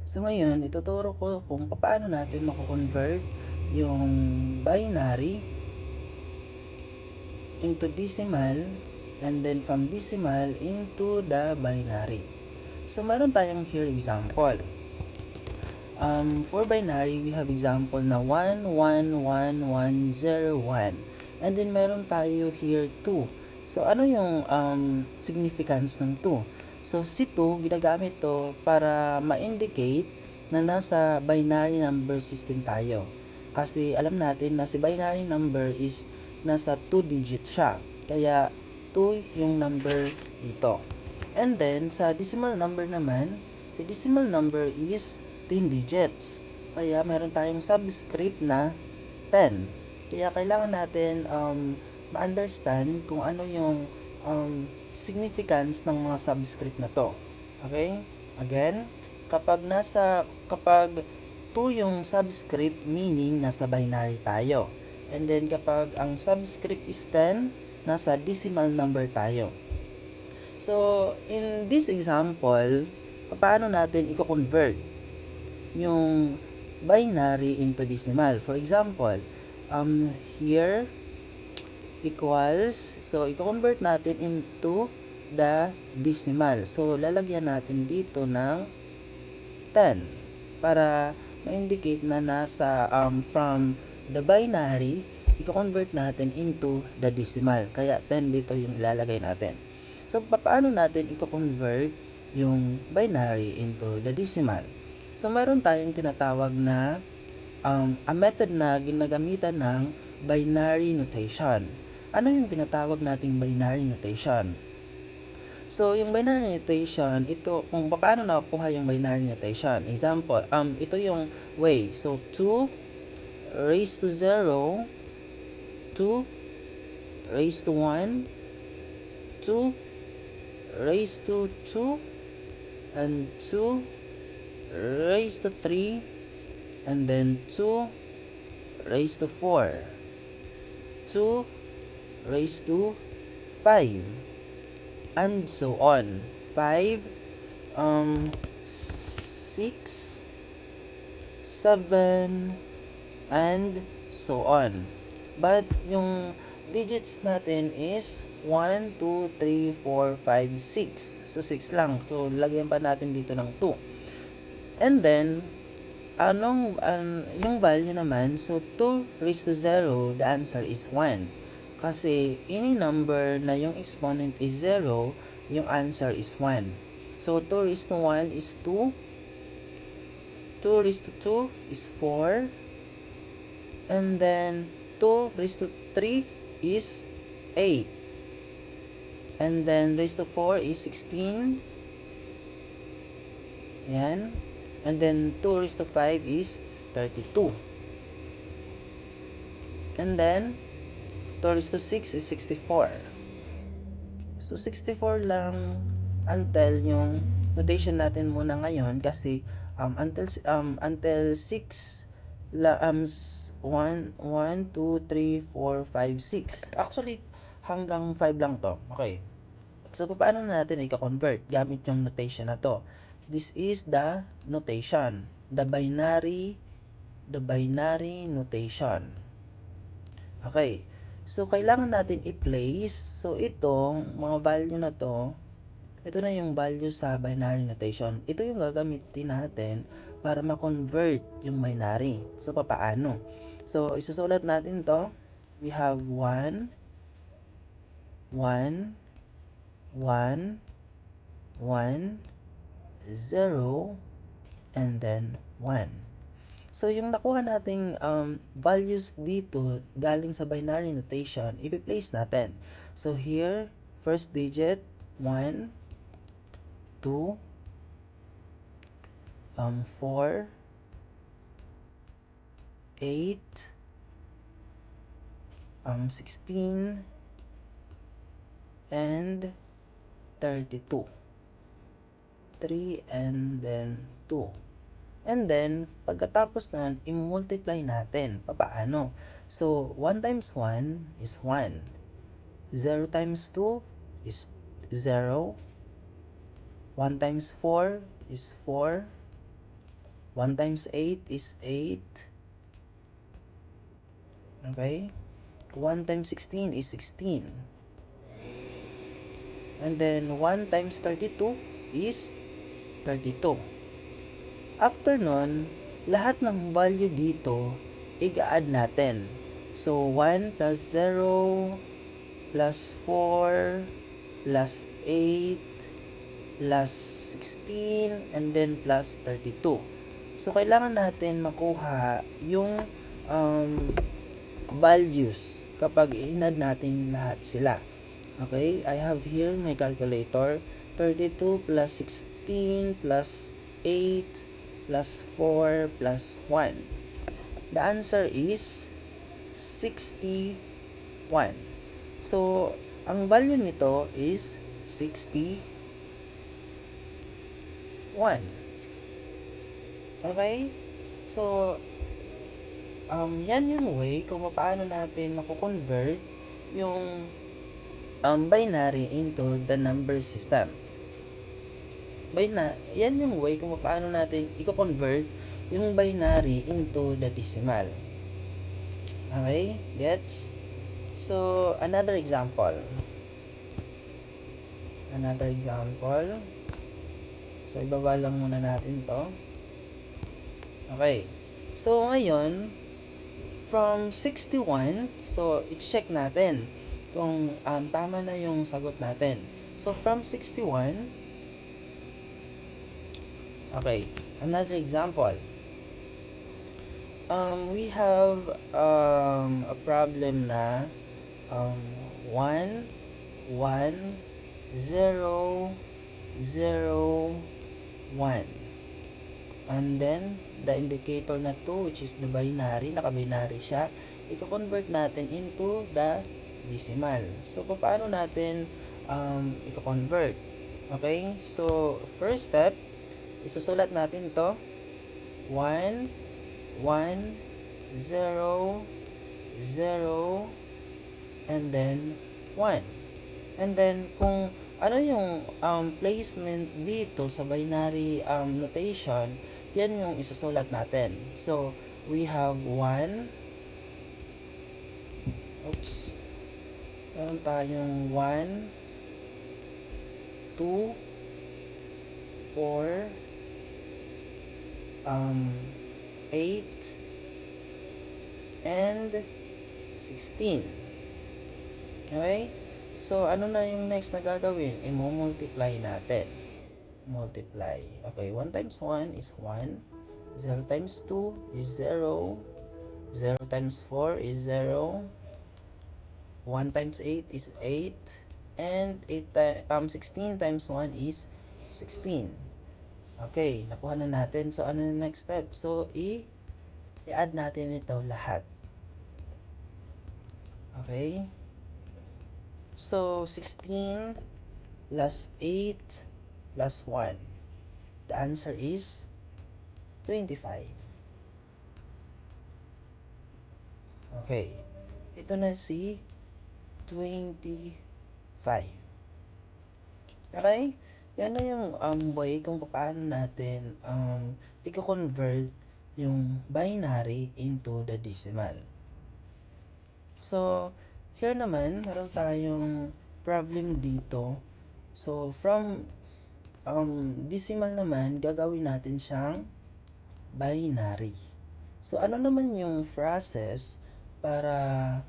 So ngayon, ituturo ko kung paano natin mako-convert yung binary into decimal and then from decimal into the binary. So meron tayong here example. For binary, we have example na 1, 1, 1, 1, 0, 1. And then meron tayo here 2. So ano yung significance ng 2? So si 2, ginagamit to para ma-indicate na nasa binary number system tayo. Kasi alam natin na si binary number is nasa 2 digits siya. Kaya 2 yung number dito. And then sa decimal number naman, si decimal number is 10 digits. Kaya meron tayong subscript na 10. Kaya kailangan natin ma-understand kung ano yung significance ng mga subscript na to. Okay? Again, kapag 2 yung subscript, meaning nasa binary tayo. And then kapag ang subscript is 10, nasa decimal number tayo. So, in this example, paano natin i-convert yung binary into decimal? For example, here equals, so i-convert natin into the decimal. So, lalagyan natin dito ng 10 para ma-indicate na nasa from the binary, i-convert natin into the decimal. Kaya 10 dito yung ilalagay natin. So, paano natin i-convert yung binary into the decimal? So, meron tayong tinatawag na a method na ginagamitan ng binary notation. Ano yung tinatawag nating binary notation? So, yung binary notation, ito, kung paano nakukuha yung binary notation. Example, ito yung way. So, 2 raised to 0, 2 raised to 1, 2 raised to 2, and 2 raised to 3, and then 2 raised to 4, 2 raised to 5, and so on. 5, 6, 7, and so on. But yung digits natin is 1, 2, 3, 4, 5, 6. So 6 lang. So lagyan pa natin dito ng 2. And then yung value naman, so 2 raised to 0, the answer is 1. Kasi any number na yung exponent is 0, yung answer is 1. So 2 raised to 1 is 2. 2 raised to 2 is 4. And then 2 raised to 3 is 8. And then raised to 4 is 16. Yan. And then 2 raised to 5 is 32. And then 2 raised to 6 is 64. So 64 lang until yung notation natin muna ngayon kasi until 6 la 1 2 3 4 5 6. Actually hanggang 5 lang to. Okay. So paano natin i-convert gamit yung notation na to? This is the notation, the binary notation. Okay. So, kailangan natin i-place. So, itong mga value na to, ito na yung value sa binary notation. Ito yung gagamitin natin para ma-convert yung binary. So, papaano? So, isusulat natin to. We have 1, 1, 1, 1, 0, and then 1. So, yung nakuha nating values dito galing sa binary notation, ipi-place natin. So, here, first digit, 1, 2, 4, 8, 16, and 32. 3, and then 2. And then, pagkatapos nun, i-multiply natin. Papaano? So, 1 times 1 is 1. 0 times 2 is 0. 1 times 4 is 4. 1 times 8 is 8. Okay? 1 times 16 is 16. And then 1 times 32 is 32. After nun, lahat ng value dito, i-add natin. So, 1 plus 0, plus 4, plus 8, plus 16, and then plus 32. So, kailangan natin makuha yung values kapag i-add natin lahat sila. Okay, I have here my calculator. 32 plus 16 plus 8 plus 4 plus 1. The answer is 61. So, ang value nito is 61. Okay? So, yan yung way kung paano natin mako-convert yung binary into the number system. Yan yung way kung paano natin i-convert yung binary into the decimal. Okay? Gets? So, another example. So, ibaba lang muna natin to. Okay. So, ngayon, from 61, so, i-check natin kung tama na yung sagot natin. So, from 61, okay, another example. We have a problem na 1, 1, 0, 0, 1. And then, the indicator na 2, which is the binary, naka-binary siya, i-convert natin into the decimal. So, paano natin i-convert? Okay? So, first step, isusulat natin to 1, 1, 0, 0, and then 1. And then, kung ano yung placement dito sa binary notation, yan yung isusulat natin. So, we have 1. Oops. Meron tayong 1, 2, 4, 8, and 16. Okay? So, ano na yung next na gagawin? I-multiply natin. Multiply. Okay, 1 times 1 is 1. 0 times 2 is 0. 0 times 4 is 0. 1 times 8 is 8. And 16 times 1 is 16. Okay, nakuha na natin. So, ano yung next step? So, i-add natin ito lahat. Okay? So, 16 plus 8 plus 1. The answer is 25. Okay. Ito na si 25. Okay? Yan na yung way kung paano natin i-convert yung binary into the decimal. So, here naman, meron tayong problem dito. So, from decimal naman, gagawin natin siyang binary. So, ano naman yung process para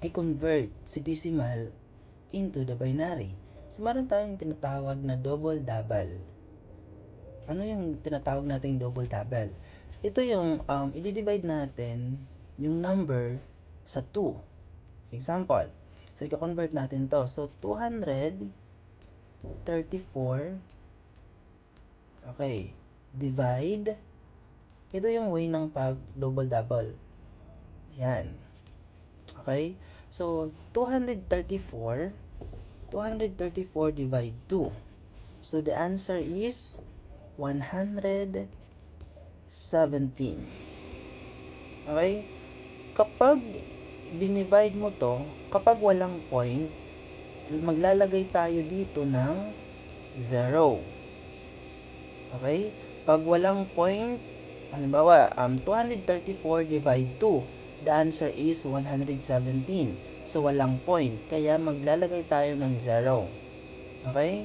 i-convert si decimal into the binary? So, meron tayong tinatawag na double-double. Ano yung tinatawag nating double-double? So, ito yung i-divide natin yung number sa 2. Example. So, i-convert natin to. So, 234. Okay. Divide. Ito yung way ng pag double-double. Yan. Okay? So, 234 divide 2. So, the answer is 117. Okay? Kapag dinivide mo to, kapag walang point, maglalagay tayo dito ng 0. Okay? Pag walang point, Halimbawa, 234 divide 2. The answer is 117. So, walang point. Kaya, maglalagay tayo ng 0. Okay?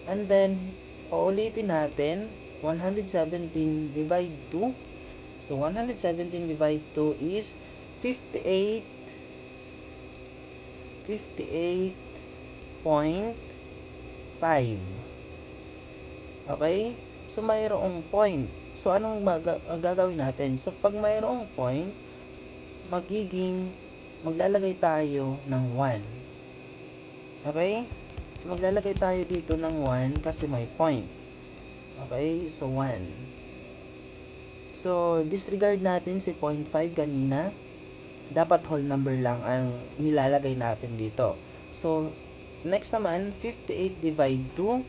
And then, uulitin natin, 117 divide 2. So, 117 divide 2 is 58, 58.5. Okay? So, mayroong point. So, anong gagawin natin? So, pag mayroong point, maglalagay tayo ng 1. Okay? So, maglalagay tayo dito ng 1 kasi may point. Okay? So, 1. So, disregard natin si 0.5 kanina. Dapat whole number lang ang nilalagay natin dito. So, next naman, 58 divide 2.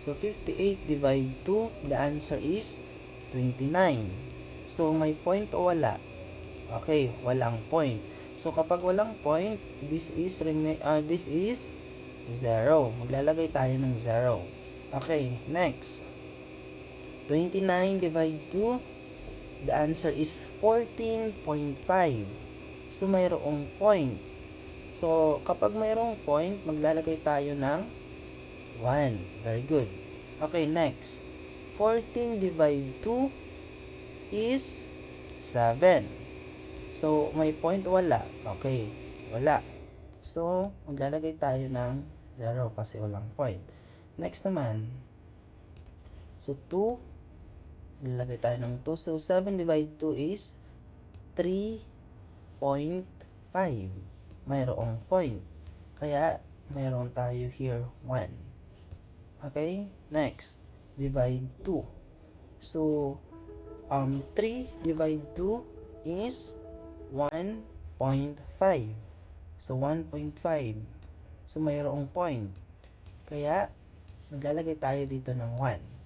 So, 58 divide 2, the answer is 29. So, may point o wala? Okay, walang point. So, kapag walang point, this is 0. Maglalagay tayo ng 0. Okay, next. 29 divide 2, the answer is 14.5. So, mayroong point. So, kapag mayroong point, maglalagay tayo ng 1. Very good. Okay, next. 14 divide 2 is 7. So, may point wala. Okay, wala. So, maglalagay tayo ng 0 kasi walang point. Next naman. So, 2. Maglalagay tayo ng 2. So, 7 divide 2 is 3.5. Mayroong point. Kaya, mayroon tayo here 1. Okay? Next, divide 2. So, 3 divide 2 is 1.5. So, 1.5. So, mayroong point. Kaya, maglalagay tayo dito ng 1.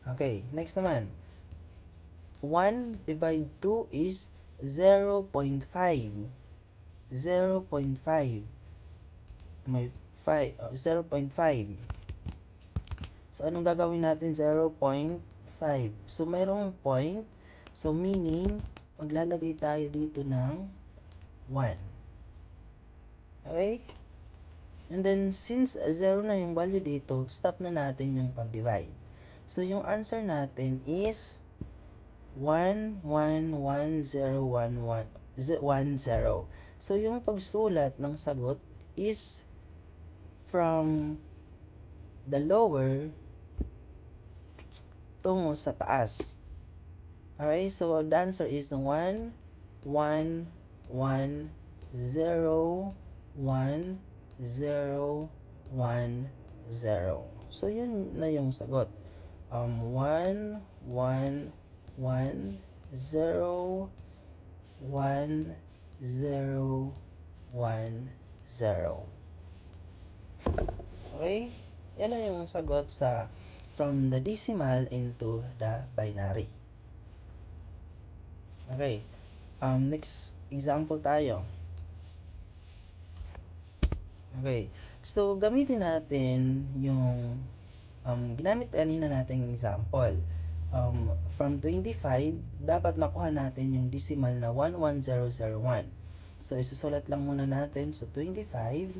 Okay, next naman. 1 divide 2 is 0.5. 0.5. May 0.5. So, anong gagawin natin? 0.5. So, mayroong point. So, meaning, maglalagay tayo dito ng 1. Okay? And then, since 0 na yung value dito, stop na natin yung pag-divide. So, yung answer natin is 1110110. So, yung pagsulat ng sagot is from the lower tungo sa taas. Okay, so the answer is 1110110. So, yun na yung sagot. 1111010. Okay? Yan na yung sagot sa from the decimal into the binary. Okay. Next example tayo. Okay. So, gamitin natin yung ginamit kanina nating example. From 25, dapat makuha natin yung decimal na 11001. So, isusulat lang muna natin. So, 25.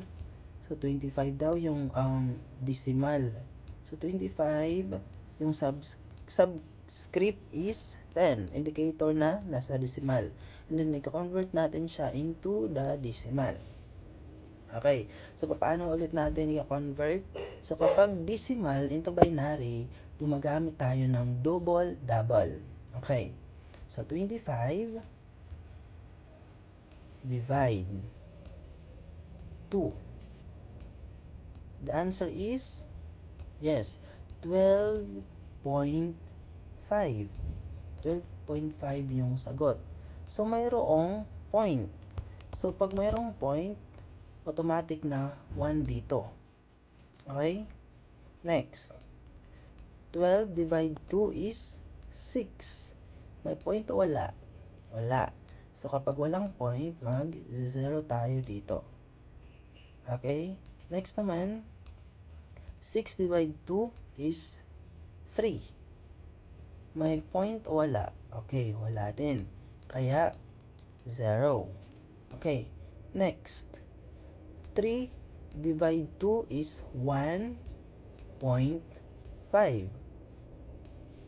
So, 25 daw yung decimal. So, 25, yung subscript is 10. Indicator na nasa decimal. And then, i-convert natin siya into the decimal. Okay. So, paano ulit natin i-convert? So, kapag decimal into binary, gumagamit tayo ng double. Okay. So, 25 divide 2. The answer is, yes, 12.5. 12.5 yung sagot. So, mayroong point. So, pag mayroong point, automatic na 1 dito. Okay? Next. 12 divide 2 is 6. May point o wala? Wala. So, kapag walang point, mag-0 tayo dito. Okay? Next naman, 6 divide 2 is 3. May point o wala? Okay, wala din. Kaya, 0. Okay, next. 3 divide 2 is 1.5.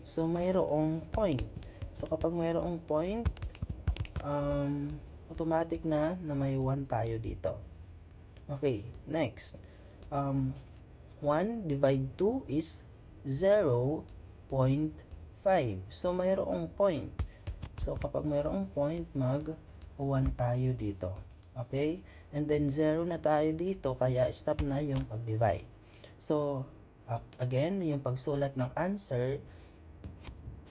So, mayroong point. So, kapag mayroong point, automatic na may 1 tayo dito. Okay, next. 1 divide 2 is 0.5. So, mayroong point. So, kapag mayroong point, mag 1 tayo dito. Okay? And then, 0 na tayo dito, kaya stop na yung pag-divide. So, again, yung pagsulat ng answer,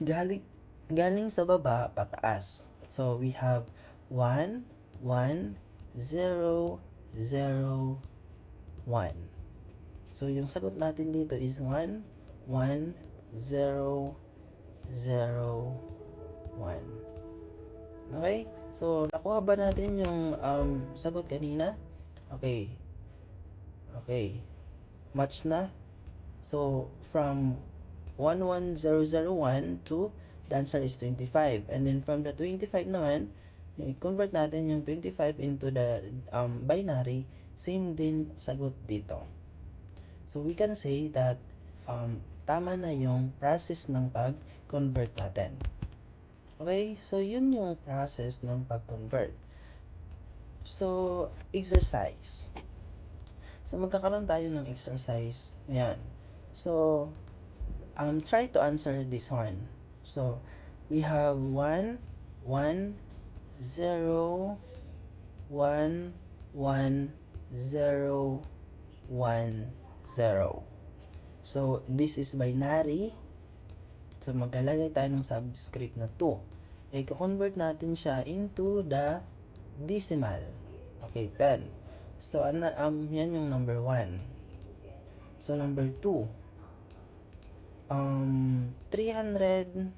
galing sa baba, pataas. So, we have 1, 1, 0, 0, 1. So, yung sagot natin dito is 1, 1, 0, 0, 1. Okay? So, nakuha ba natin yung sagot kanina? Okay. Okay. Match na. So, from 11001 to the answer is 25. And then from the 25 naman, convert natin yung 25 into the binary. Same din sagot dito. So, we can say that tama na yung process ng pag-convert natin. Okay? So, yun yung process ng pag-convert. So, exercise. So, magkakaroon tayo ng exercise. Ayan. So, try to answer this one. So, we have 1, 1, 0, 1, 1, 0, 1, 0. So, this is binary. So, maglalagay tayo ng subscript na 2. I-convert natin siya into the decimal. Okay, 10. So, yan yung number 1. So, number 2. 349.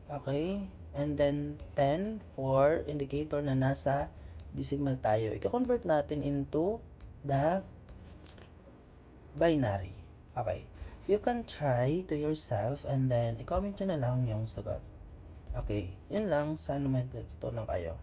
Okay. And then, 10 for indicator na nasa decimal tayo. I-convert natin into the binary. Okay. You can try to yourself and then i-comment nyo na lang yung sagot. Okay. Yun lang. Sana may natutunan kayo.